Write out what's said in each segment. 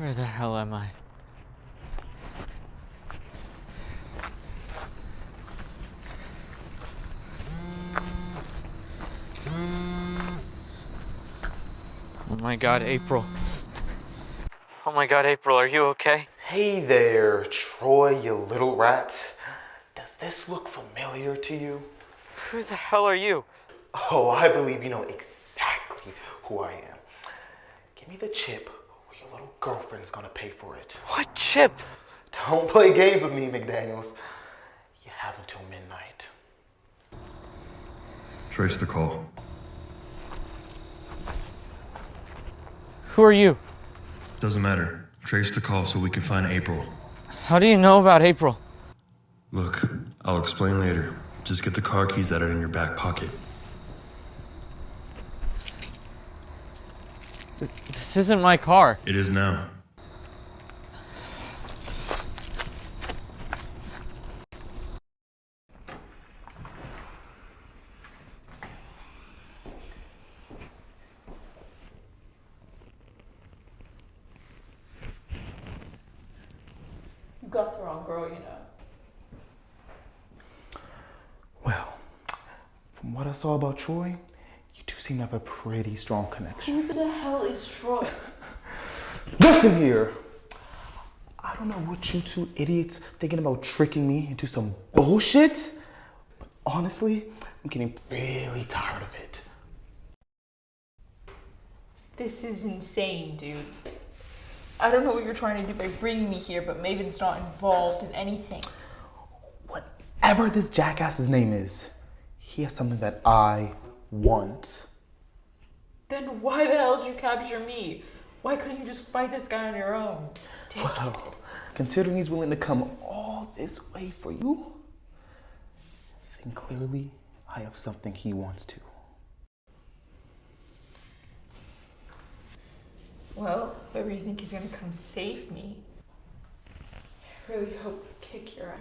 Where the hell am I? Oh my God, April. Oh my God, April, are you okay? Hey there, Troy, you little rat. Does this look familiar to you? Who the hell are you? Oh, I believe you know exactly who I am. Give me the chip or your little girlfriend's gonna pay for it. What chip? Don't play games with me, McDaniels. You have until midnight. Trace the call. Who are you? Doesn't matter. Trace the call so we can find April. How do you know about April? Look, I'll explain later. Just get the car keys that are in your back pocket. This isn't my car. It is now. You got the wrong girl, you know. Well, from what I saw about Troy, you two seem to have a pretty strong connection. Who the hell is Troy? Listen here! I don't know what you two idiots thinking about tricking me into some bullshit, but honestly, I'm getting really tired of it. This is insane, dude. I don't know what you're trying to do by bringing me here, but Maven's not involved in anything. Whatever this jackass's name is, he has something that I want. Then why the hell did you capture me? Why couldn't you just fight this guy on your own? Well, considering he's willing to come all this way for you, then clearly I have something he wants to. Well, whoever you think is gonna come save me, I really hope I kick your ass.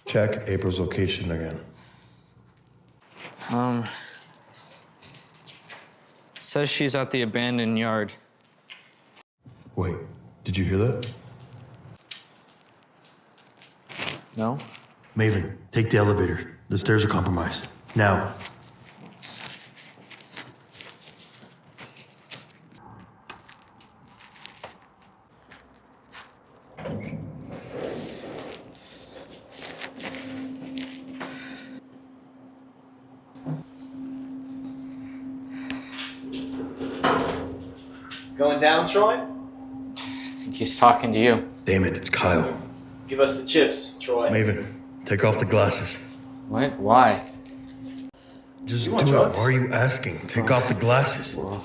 Check April's location again. It says she's at the abandoned yard. Wait, did you hear that? No? Maven, take the elevator. The stairs are compromised. Now. Going down, Troy? I think he's talking to you. Damn it, it's Kyle. Give us the chips, Troy. Maven, take off the glasses. What? Why? Just You do want it. drugs? Why are you asking? Take off the glasses. What?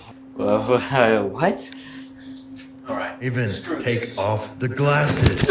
All right. Maven, Screw take this. off the glasses.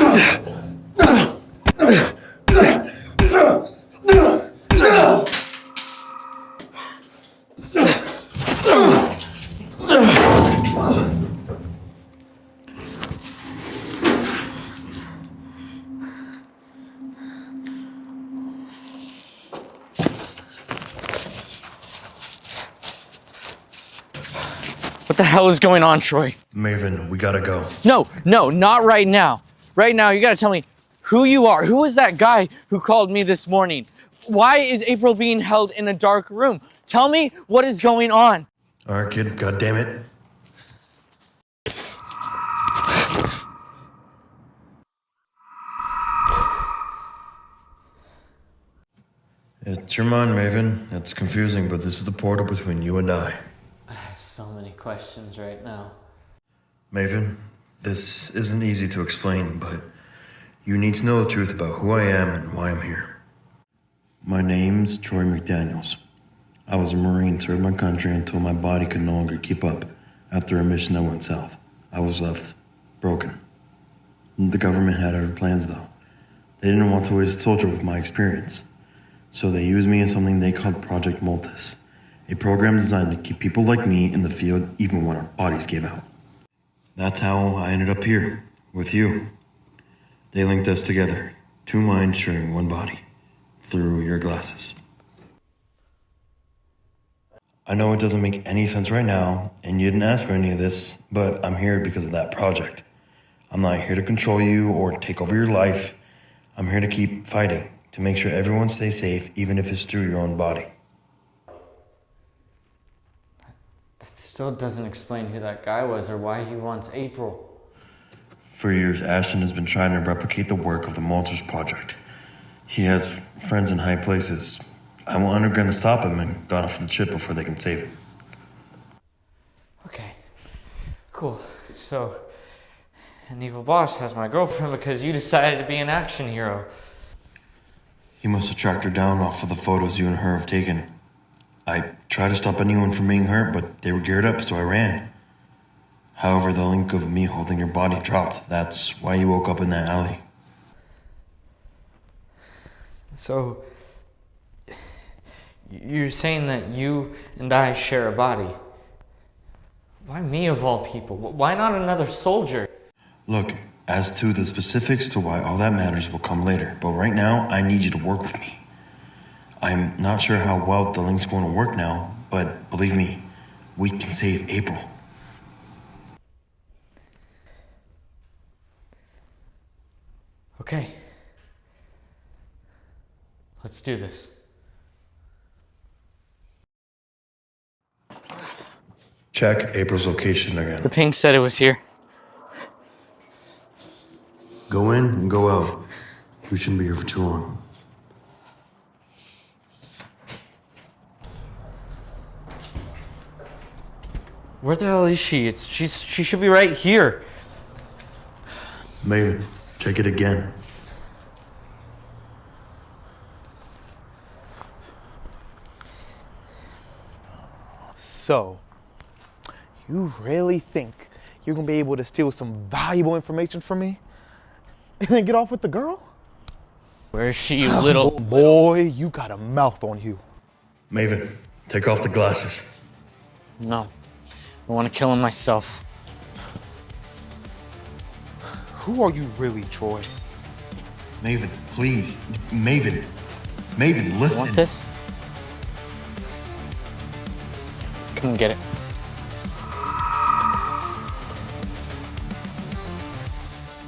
What the hell is going on, Troy? Maven, we gotta go. No, not right now. Right now, you gotta tell me who you are. Who is that guy who called me this morning? Why is April being held in a dark room? Tell me what is going on. All right, kid, God damn it. It's your mind, Maven. It's confusing, but this is the portal between you and I. I have so many questions right now. Maven, this isn't easy to explain, but you need to know the truth about who I am and why I'm here. My name's Troy McDaniels. I was a Marine, served my country until my body could no longer keep up after a mission that went south. I was left broken. The government had other plans, though. They didn't want to waste a soldier with my experience. So they used me in something they called Project Multis, a program designed to keep people like me in the field even when our bodies gave out. That's how I ended up here, with you. They linked us together, two minds sharing one body, through your glasses. I know it doesn't make any sense right now, and you didn't ask for any of this, but I'm here because of that project. I'm not here to control you or take over your life. I'm here to keep fighting, to make sure everyone stays safe, even if it's through your own body. That still doesn't explain who that guy was or why he wants April. For years, Ashton has been trying to replicate the work of the Malters Project. He has friends in high places. I want Underground to stop him and got off the chip before they can save it. Okay, cool. So, an evil boss has my girlfriend because you decided to be an action hero. He must have tracked her down off of the photos you and her have taken. I tried to stop anyone from being hurt, but they were geared up, so I ran. However, the link of me holding your body dropped. That's why you woke up in that alley. So, you're saying that you and I share a body. Why me of all people? Why not another soldier? Look, as to the specifics to why all that matters will come later, but right now, I need you to work with me. I'm not sure how well the link's going to work now, but believe me, we can save April. Okay. Let's do this. Check April's location again. The ping said it was here. Go in and go out. We shouldn't be here for too long. Where the hell is she? She should be right here. Maven, check it again. So, you really think you're gonna be able to steal some valuable information from me and then get off with the girl? Where is she, you little... Boy, you got a mouth on you. Maven, take off the glasses. No. I want to kill him myself. Who are you really, Troy? Maven, please. Maven. Maven, listen. Want this? Come and get it.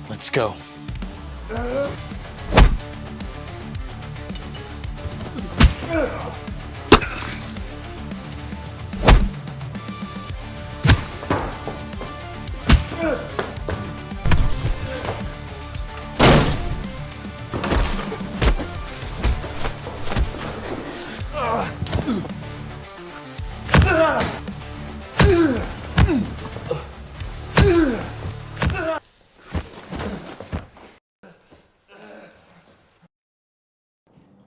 Let's go.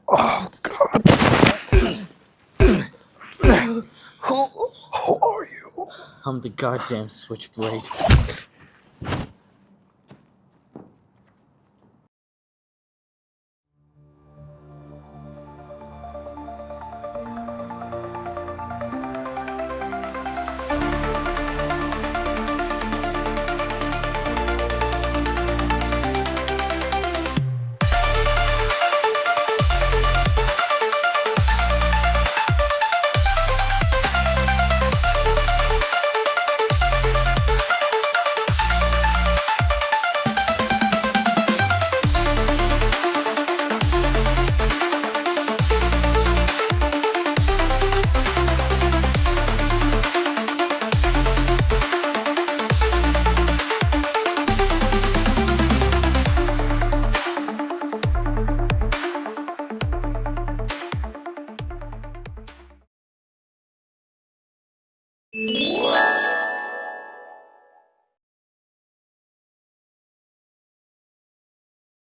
Oh, God. Who are you? I'm the goddamn Switchblade.